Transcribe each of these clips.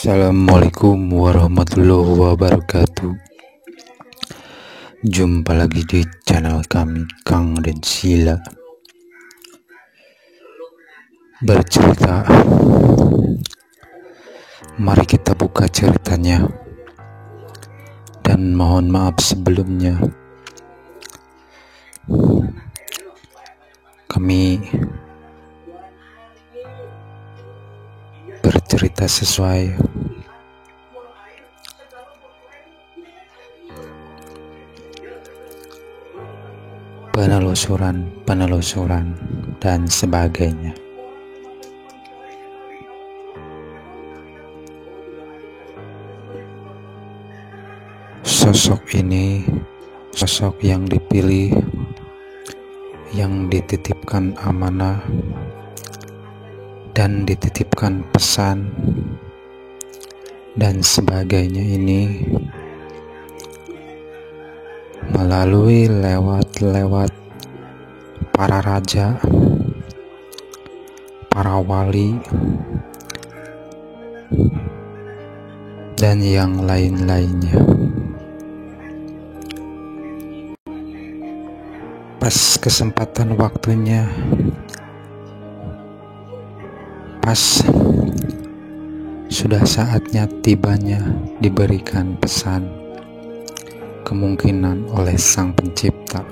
Assalamualaikum warahmatullahi wabarakatuh. Jumpa lagi di channel kami, Kang dan Sila bercerita. Mari kita buka ceritanya. Dan mohon maaf sebelumnya, kami bercerita sesuai penelusuran dan sebagainya. Sosok ini sosok yang dipilih, yang dititipkan amanah dan dititipkan pesan dan sebagainya ini melalui lewat para raja, para wali, dan yang lain-lainnya. Pas kesempatan waktunya, pas sudah saatnya tibanya diberikan pesan, kemungkinan oleh Sang Pencipta,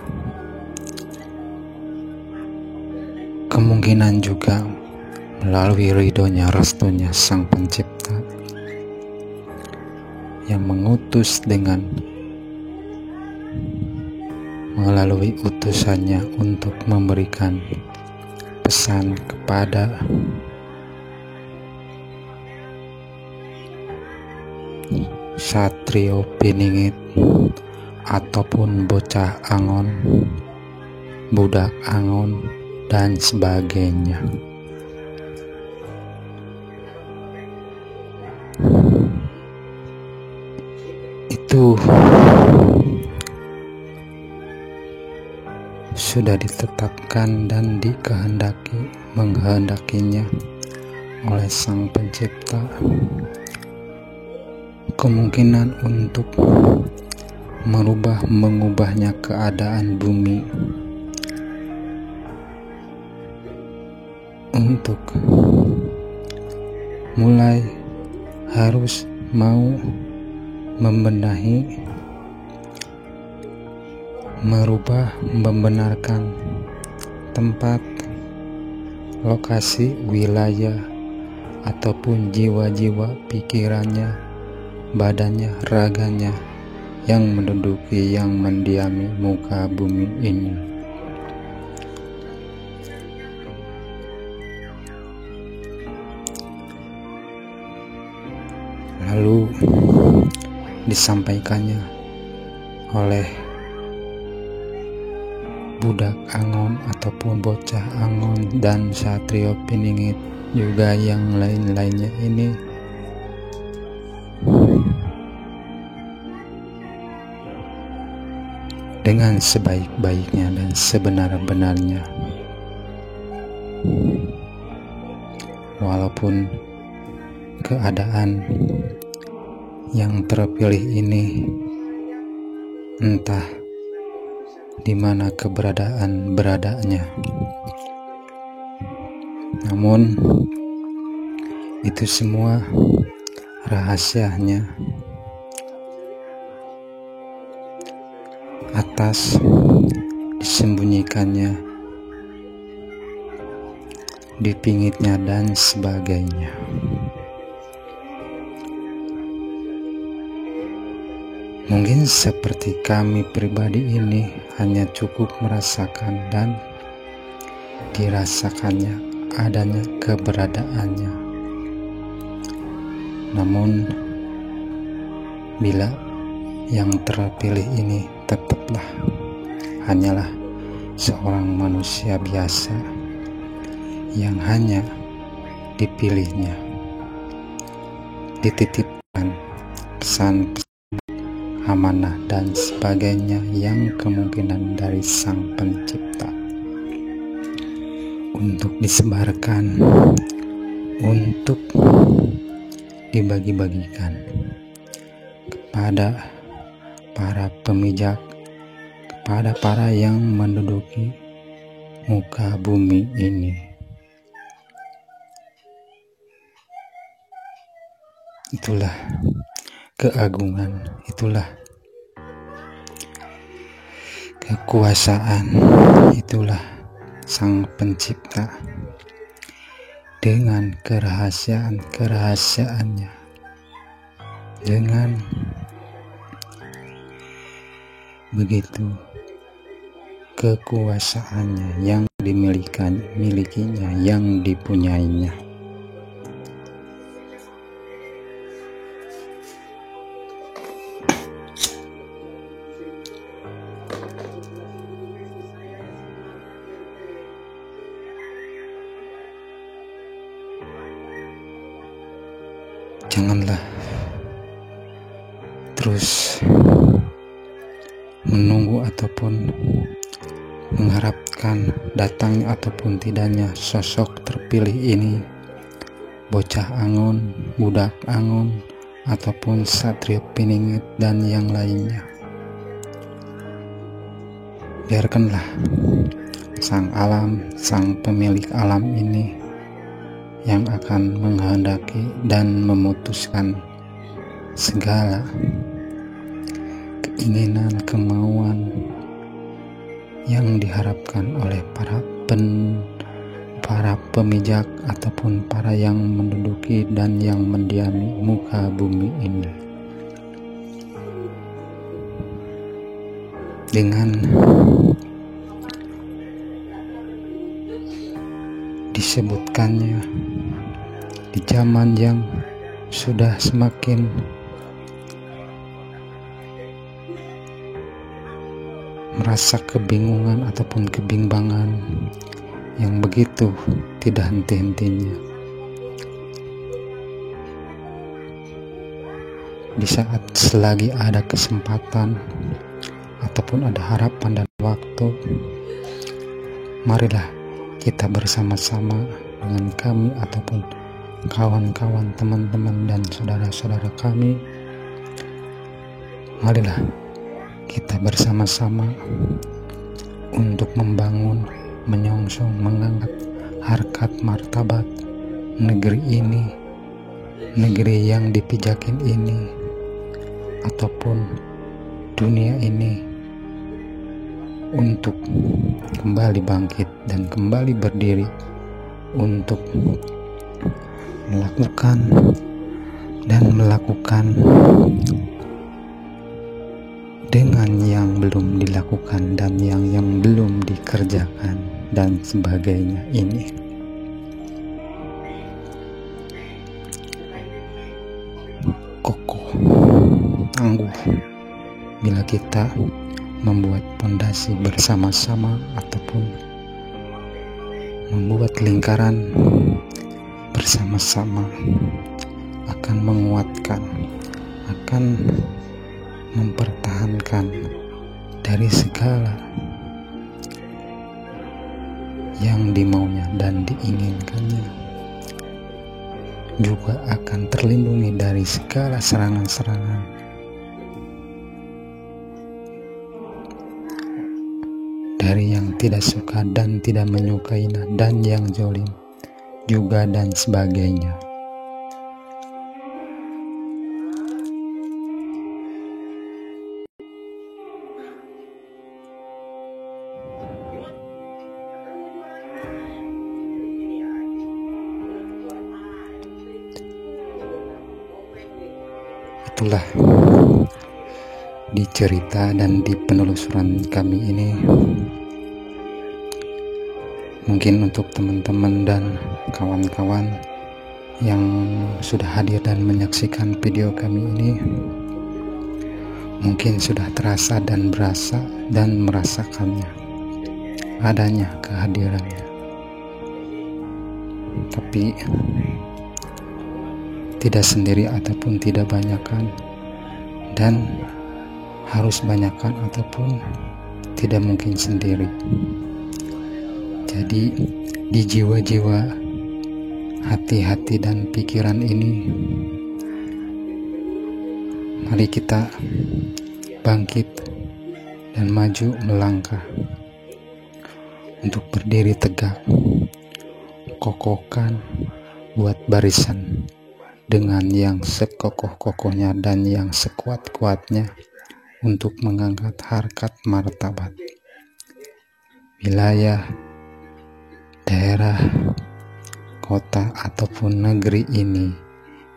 kemungkinan juga melalui ridhonya, restunya Sang Pencipta yang mengutus dengan melalui utusannya untuk memberikan pesan kepada Satrio Piningit ataupun bocah Angon, budak Angon, dan sebagainya. Itu sudah ditetapkan dan menghendakinya oleh Sang Pencipta. Kemungkinan untuk mengubahnya keadaan bumi, untuk mulai harus mau membenahi, merubah, membenarkan tempat, lokasi, wilayah, ataupun jiwa-jiwa, pikirannya, badannya, raganya yang menduduki, yang mendiami muka bumi ini. Lalu disampaikannya oleh budak Angon ataupun bocah Angon dan Satrio Piningit juga yang lain-lainnya ini dengan sebaik-baiknya dan sebenar-benarnya. Walaupun keadaan yang terpilih ini entah di mana beradanya, namun itu semua rahasianya atas disembunyikannya, dipingitnya dan sebagainya. Mungkin seperti kami pribadi ini hanya cukup merasakan dan dirasakannya adanya keberadaannya. Namun bila yang terpilih ini tetaplah hanyalah seorang manusia biasa yang hanya dipilihnya, dititipkan pesan amanah dan sebagainya yang kemungkinan dari Sang Pencipta untuk disebarkan, untuk dibagi-bagikan kepada para pemijak, kepada para yang menduduki muka bumi ini. Itulah keagungan, itulah kekuasaan, itulah Sang Pencipta dengan kerahasiaan-kerahasiaannya, dengan begitu kekuasaannya yang dimilikinya, yang dipunyainya. Janganlah terus menunggu ataupun mengharapkan datangnya ataupun tidaknya sosok terpilih ini, bocah Angon, budak Angon, ataupun Satrio Piningit dan yang lainnya. Biarkanlah sang alam, sang pemilik alam ini yang akan menghendaki dan memutuskan segala keinginan, kemauan yang diharapkan oleh para pemijak ataupun para yang menduduki dan yang mendiami muka bumi ini. Dengan disebutkannya di zaman yang sudah semakin merasa kebingungan ataupun kebimbangan yang begitu tidak henti-hentinya. Di saat selagi ada kesempatan ataupun ada harapan dan waktu, marilah kita bersama-sama dengan kami ataupun kawan-kawan, teman-teman dan saudara-saudara kami, marilah kita bersama-sama untuk membangun, menyongsong, mengangkat harkat martabat negeri ini, negeri yang dipijakin ini, ataupun dunia ini, untuk kembali bangkit dan kembali berdiri untuk melakukan dengan yang belum dilakukan dan yang belum dikerjakan dan sebagainya ini. Kokoh, tangguh bila kita membuat pondasi bersama-sama ataupun membuat lingkaran bersama-sama, akan menguatkan, akan mempertahankan dari segala yang dimaunya dan diinginkannya, juga akan terlindungi dari segala serangan-serangan dari yang tidak suka dan tidak menyukainya, dan yang zalim juga dan sebagainya. Itulah di cerita dan di penelusuran kami ini. Mungkin untuk teman-teman dan kawan-kawan yang sudah hadir dan menyaksikan video kami ini, mungkin sudah terasa dan berasa dan merasakannya, adanya kehadirannya. Tapi tidak sendiri ataupun tidak banyakan, dan harus banyakan ataupun tidak mungkin sendiri. Jadi di jiwa-jiwa, hati-hati dan pikiran ini Mari kita bangkit dan maju melangkah untuk berdiri tegak, kokohkan, buat barisan dengan yang sekokoh-kokohnya dan yang sekuat-kuatnya untuk mengangkat harkat martabat wilayah, daerah, kota ataupun negeri ini,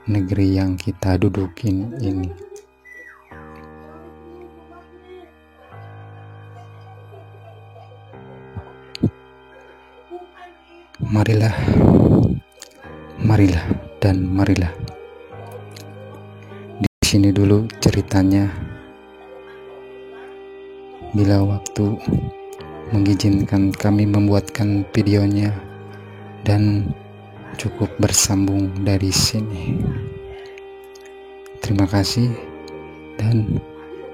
negeri yang kita dudukin ini. Marilah, marilah, dan marilah. Di sini dulu ceritanya. Bila waktu mengizinkan kami membuatkan videonya dan cukup bersambung dari sini. Terima kasih, dan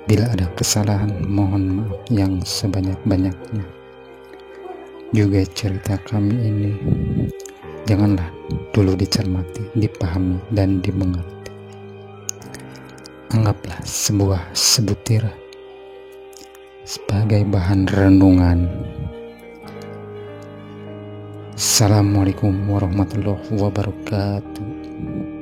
bila ada kesalahan mohon maaf yang sebanyak-banyaknya. Juga cerita kami ini janganlah dulu dicermati, dipahami, dan dimengerti. Anggaplah sebuah sebutir sebagai bahan renungan. Assalamualaikum warahmatullahi wabarakatuh.